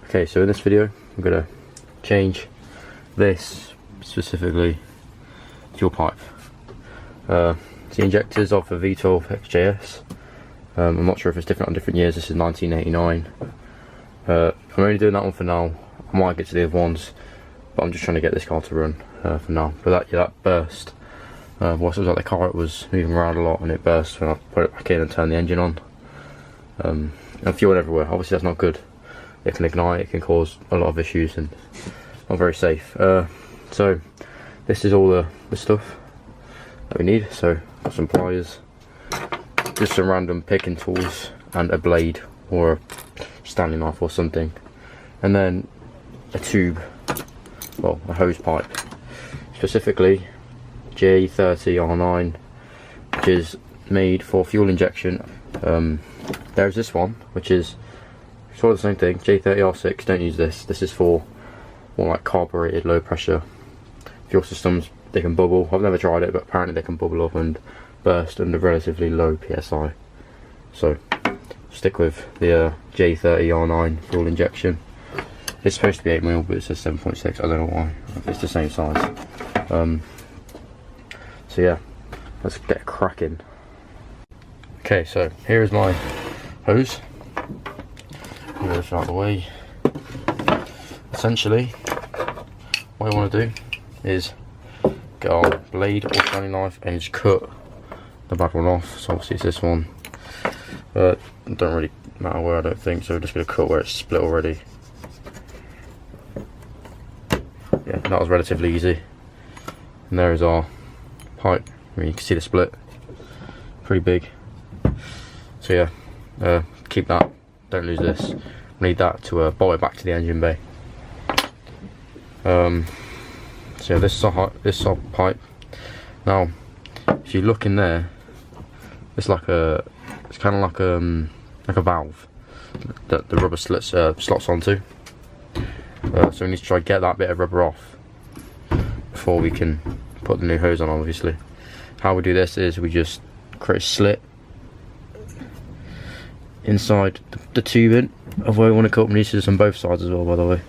Okay, so in this video I'm going to change this specifically fuel pipe. The injectors are for V12 XJS. I'm not sure if it's different on different years. This is 1989. I'm only doing that one for now. I might get to the other ones, but I'm just trying to get this car to run for now. But that burst. Whilst it was like the car, it was moving around a lot and it burst when I put it back in and turned the engine on. And fuel everywhere. Obviously that's not good. It can ignite, it can cause a lot of issues and not very safe. So this is all the stuff that we need. So got some pliers, just some random picking tools and a blade or a Stanley knife or something, and then a tube, well, a hose pipe, specifically J30R9, which is made for fuel injection. There's this one which is sort of the same thing, J30R6. Don't use this. This is for more like carbureted low pressure fuel systems. They can bubble. I've never tried it, but apparently they can bubble up and burst under relatively low PSI. So stick with the J30R9 fuel injection. It's supposed to be 8mm, but it says 7.6. I don't know why. It's the same size. So yeah, let's get cracking. Okay, so here is my hose. Move this out of the way. Essentially, what I want to do is get our blade or Stanley knife and just cut the bad one off. So obviously it's this one. It don't really matter where, I don't think. So we're just going to cut where it's split already. Yeah, that was relatively easy. And there is our pipe. I mean, you can see the split. Pretty big. So yeah, keep that. Don't lose this. We need that to bolt it back to the engine bay. So yeah, this is our pipe. Now, if you look in there, it's kind of like a valve that the rubber slots onto. So we need to try and get that bit of rubber off before we can put the new hose on. Obviously, how we do this is we just create a slit inside the tubing of where we want to cut. We need to do this on both sides as well, by the way.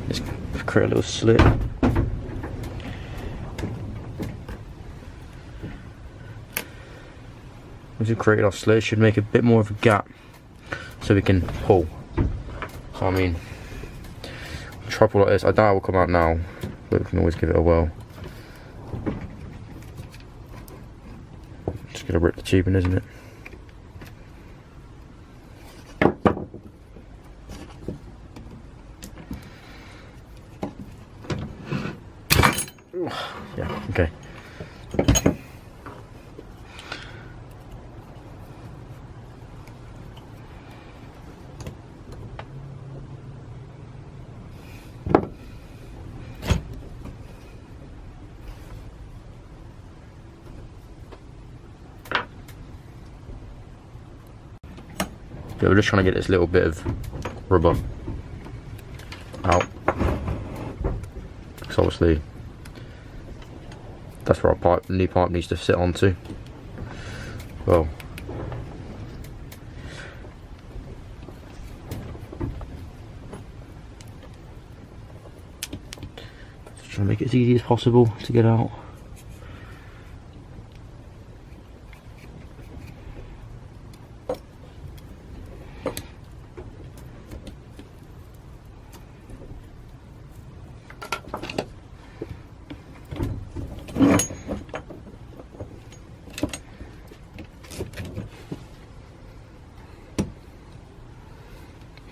Just create a little slit. Once we've created our slit, it should make a bit more of a gap so we can pull. So I mean, try pull like this. I doubt it will come out now, but we can always give it a whirl. Just gonna rip the tubing, isn't it? Yeah, okay. Yeah, we're just trying to get this little bit of rubber out. Because obviously that's where our new pipe needs to sit onto. Well, just trying to make it as easy as possible to get out.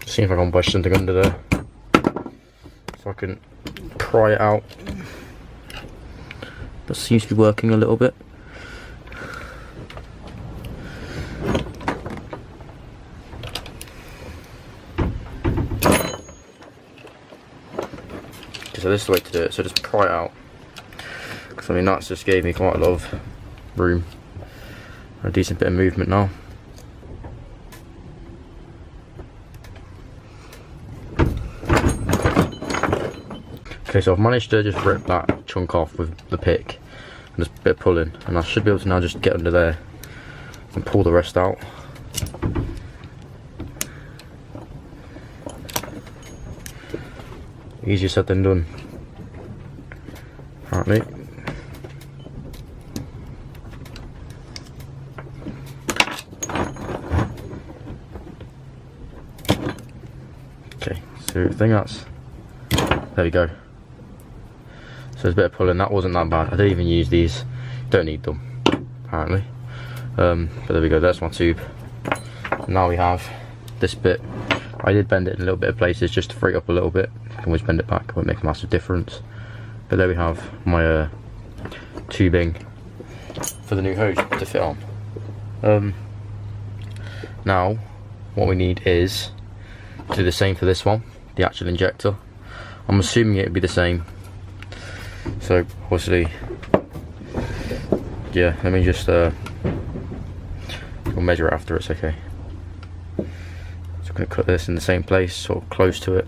See if I can push something under there so I can pry it out. That seems to be working a little bit. So this is the way to do it. So just pry it out, because I mean that's just gave me quite a lot of room, a decent bit of movement now. Okay, so I've managed to just rip that chunk off with the pick and just a bit of pulling, and I should be able to now just get under there and pull the rest out. Easier said than done, apparently. Okay, so I think that's, there we go. So there's a bit of pulling, that wasn't that bad. I didn't even use these, don't need them, apparently. But there we go, that's my tube. Now we have this bit. I did bend it in a little bit of places just to free it up a little bit. I can always bend it back, it won't make a massive difference. But there we have my tubing for the new hose to fit on. Now, what we need is to do the same for this one, the actual injector. I'm assuming it would be the same. So obviously, yeah, let me just we'll measure it after, it's okay. So I'm going to cut this in the same place, sort of close to it.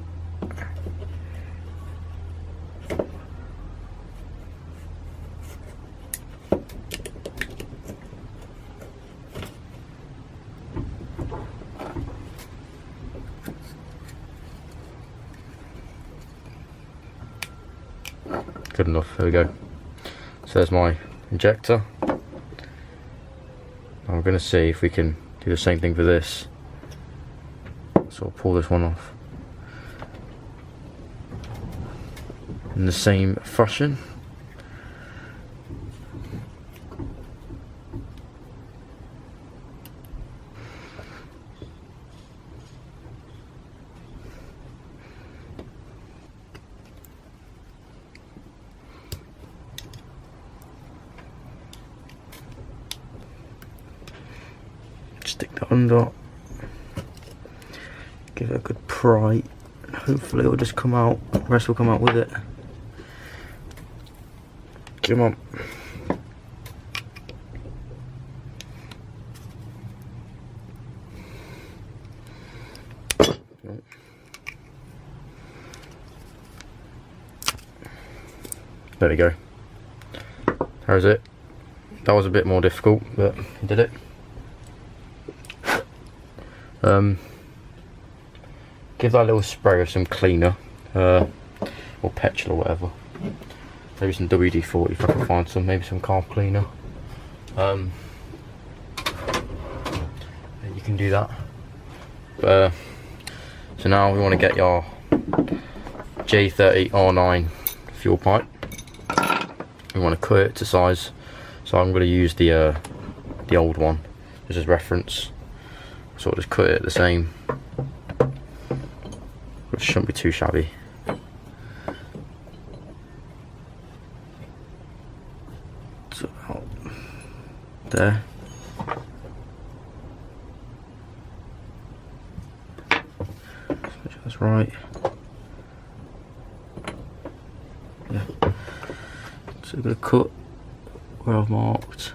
Good enough, there we go. So there's my injector. Now we're going to see if we can do the same thing for this. So I'll pull this one off in the same fashion. Stick that under, give it a good pry, hopefully it'll just come out, the rest will come out with it. Come on. There we go. There's it. That was a bit more difficult, but I did it. Give that a little spray of some cleaner, or petrol or whatever. Maybe some WD-40 if I can find some, maybe some carb cleaner. You can do that. So now we want to get your J30R9 fuel pipe. We want to cut it to size. So I'm going to use the old one just as reference. So I'll just cut it the same. It shouldn't be too shabby. So about there. Make sure that's right. Yeah. So we're going to cut where I've marked.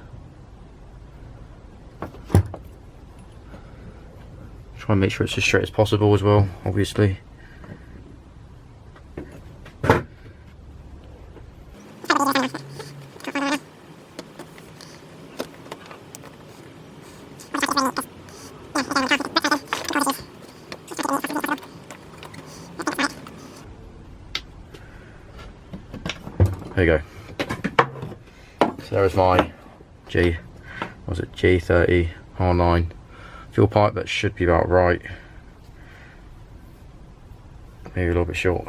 Try and make sure it's as straight as possible as well, obviously. There you go. So there's my J30 R9 fuel pipe. That should be about right. Maybe a little bit short.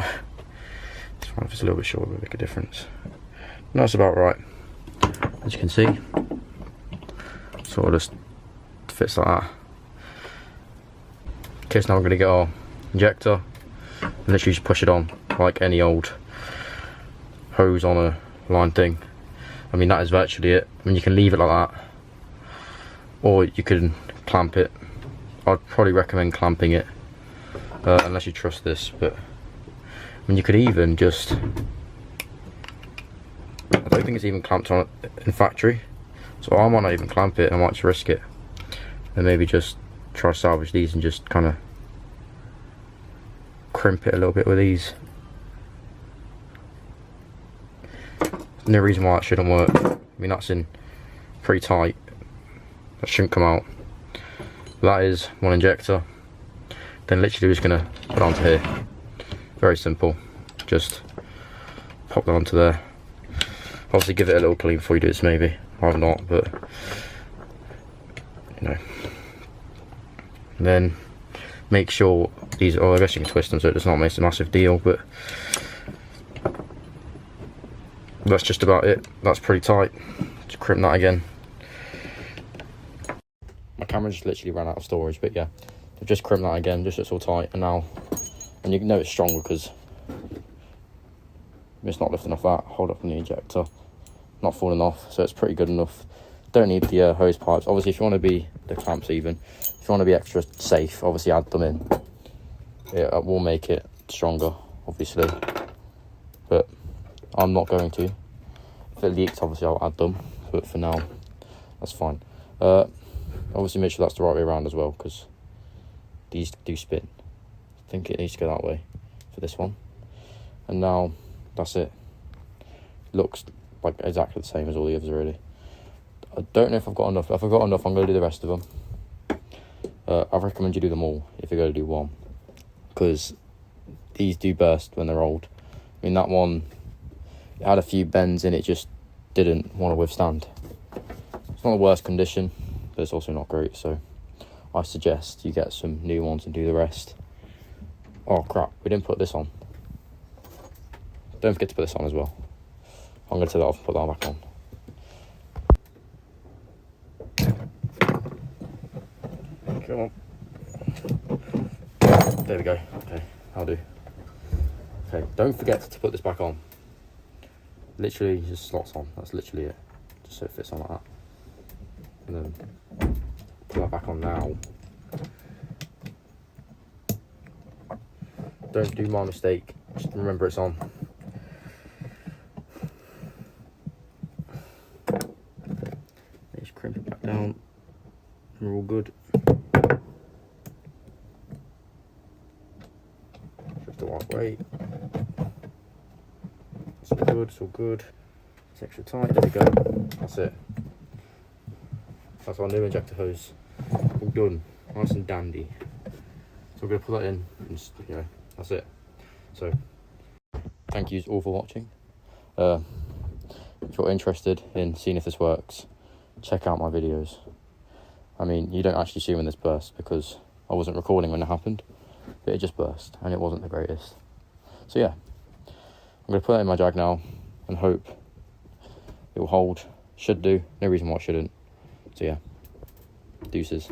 This one, if it's a little bit short, it will make a difference. No, that's about right. As you can see, sort of just fits like that. Okay, so now we're going to get our injector and literally just push it on like any old hose on a line thing. I mean, that is virtually it. I mean, you can leave it like that, or you can clamp it. I'd probably recommend clamping it, unless you trust this, but I mean, you could even just, I don't think it's even clamped on in factory, so I might not even clamp it. I might just risk it and maybe just try to salvage these and just kind of crimp it a little bit with these. No reason why that shouldn't work. I mean, that's in pretty tight. That shouldn't come out. That is one injector. Then literally we're just gonna put it onto here. Very simple. just pop that onto there. Obviously give it a little clean before you do this maybe. I've not, but you know. And then make sure these, oh I guess you can twist them so it does not make a massive deal, but that's just about it. That's pretty tight. Just crimp that again. My camera just literally ran out of storage, but yeah, just crimp that again, just so it's all tight. And now, and you know it's stronger because it's not lifting off that. Hold up on the injector, not falling off, so it's pretty good enough. Don't need the hose pipes. Obviously, if you want to be the clamps even, if you want to be extra safe, obviously add them in. It will make it stronger, obviously, but I'm not going to. If it leaks, obviously I'll add them, but for now, that's fine. Obviously make sure that's the right way around as well, because these do spin. I think it needs to go that way for this one. And now, that's it. Looks like exactly the same as all the others really. I don't know if I've got enough. If I've got enough, I'm going to do the rest of them. I recommend you do them all if you're going to do one, because these do burst when they're old. I mean, that one, it had a few bends in it, just didn't want to withstand. It's not the worst condition, but it's also not great, so I suggest you get some new ones and do the rest. Oh crap, we didn't put this on. Don't forget to put this on as well. I'm going to take that off and put that back on. Come on. There we go. Okay, I'll do. Okay, don't forget to put this back on. Literally just slots on. That's literally it. Just so it fits on like that. And then put that back on now. Don't do my mistake. Just remember it's on. Just crimp it back down. We're all good. Just the right way. It's all good, it's all good. It's extra tight, there we go. That's it. That's our new injector hose. All done. Nice and dandy. So we're going to put that in and just, you know, that's it. So, thank you all for watching. If you're interested in seeing if this works, check out my videos. I mean, you don't actually see when this burst because I wasn't recording when it happened, but it just burst and it wasn't the greatest. So yeah, I'm going to put it in my Jag now and hope it will hold. Should do. No reason why it shouldn't. So yeah, deuces.